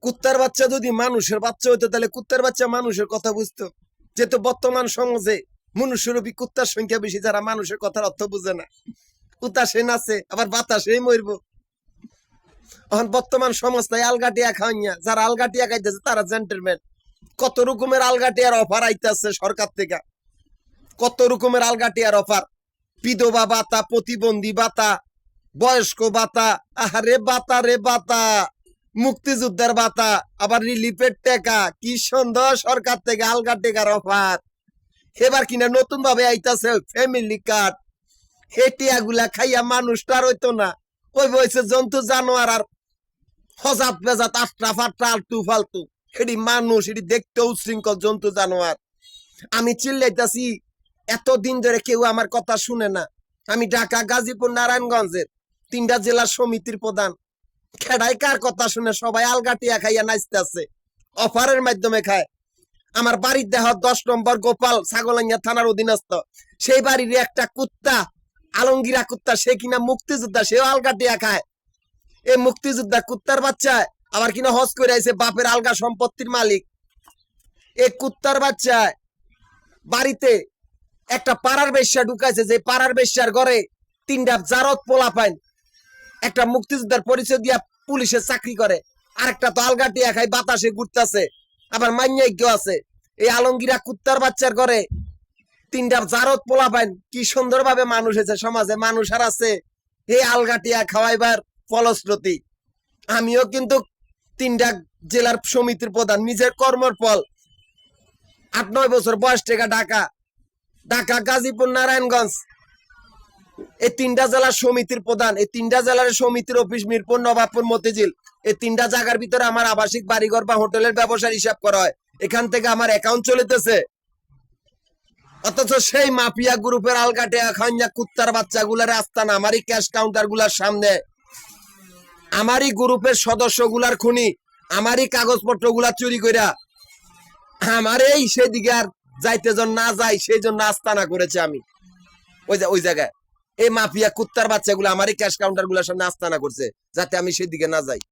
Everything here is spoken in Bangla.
কুত্তার বাচ্চা যদি মানুষের বাচ্চা হইতো তাহলে কুত্তার বাচ্চা মানুষের কথা বুঝতো। যেহেতু বর্তমান সমাজে মনুষ্যরূপী কুত্তার সংখ্যা বেশি, যারা মানুষের কথার অর্থ বুঝে না। উতাসে নাচে আবার বাতাসেই মরবো। এখন বর্তমান সমাজ তাই আলগাটিয়া খাওয়াইয়া, যারা আলগাটিয়া খাইতেছে তারা জেন্টেলম্যান। কত রকমের আলগাটিয়ার অফার আইতেছে সরকার থেকে, কত রকমের আলগাটিয়ার অফার। বিধবা ভাতা, প্রতিবন্ধী ভাতা, বয়স্ক ভাতা, আহারে বাতা রে বাতা, মুক্তিযোদ্ধার ভাতা, আবার রিলিফের টাকা। কি সুন্দর সরকার থেকে আলগা টেকার অফার। এবার কিনা নতুন ভাবে আইতাছে ফ্যামিলি কার্ড। হেটিয়া গুলা খাইয়া মানুষটা আর হইতো না, ওই বয়সে জন্তু জানোয়ার আর হজাত বেজাত আটটা ফাটটা আলতু ফালতু। এটি মানুষ, এটি দেখতে উশৃঙ্খল জন্তু জানোয়ার। আমি চিল্লাইতাছি, এতদিন ধরে কেউ আমার কথা শুনে না। আমি ঢাকা, গাজীপুর, নারায়ণগঞ্জের 3টা জেলার সমিতির প্রধান। খেড়াই কার কথা শুনে? সবাই আলগাটিয়া খাইয়া নাচতেছে, অফারের মাধ্যমে খায়। আমার বাড়ির দেহ 10 নম্বর গোপাল ছাগলাইয়া থানার অধীনস্থ। সেই বাড়ির একটা কুত্তা, আলমগীরা কুত্তা, সে কিনা মুক্তিযোদ্ধা, সেও আলগাটিয়া খায়। এই মুক্তিযোদ্ধা কুত্তার বাচ্চা আবার কিনা হজ করে আইছে, বাপের আলগা সম্পত্তির মালিক। এই কুত্তার বাচ্চা বাড়িতে একটা পাড়ার বেশ্যা ঢুকাইছে, যে পাড়ার বেশ্যার ঘরে 3টা জারত পোলা পাইন। একটা মুক্তিযোদ্ধার পরিচয় দিয়া পুলিশের চাকরি করে, আরেকটা তো আলগাটিয়া খাই বাতাসে ঘুরতেছে, আবার মাইয়াজ্ঞ আছে। এই আলমগীরা কুত্তার বাচ্চার ঘরে 3টা জারত পোলা পাইন। কি সুন্দর ভাবে মানুষ হয়েছে সমাজে, মানুষ আর আছে এই আলগাটিয়া খাওয়াইবার ফলশ্রুতি। আমিও কিন্তু 3টা জেলার সমিতির প্রধান, নিজের কর্মের ফল। 8-9 বছর বয়স থেকে ঢাকা, গাজীপুর, নারায়ণগঞ্জ, এই 3টা জেলার সমিতির প্রধান। এই 3টা জেলার সমিতির অফিস মিরপুর, নবাবপুর, মতিঝিল। এই 3টা জায়গার ভিতরে আমার আবাসিক বাড়িঘর বা হোটেলের ব্যবসার হিসাব করা হয়। এখান থেকে আমার অ্যাকাউন্ট চলিতেছে। অথচ সেই মাফিয়া গ্রুপের আলগাটিয়া খাইয়া কুত্তার বাচ্চাগুলার আস্তানা আমারই ক্যাশ কাউন্টার গুলার সামনে, আমারই গ্রুপের সদস্য গুলার খুনি, আমারই কাগজপত্র গুলা চুরি কইরা আমার এই সেদিকে আর যাইতে জন না যাই সেই জন্য আস্তানা করেছে। আমি ওই জায়গায় এই মাফিয়া কুত্তার বাচ্চাগুলো আমারই ক্যাশ কাউন্টার গুলার সামনে আস্তানা করছে, যাতে আমি সেদিকে না যাই।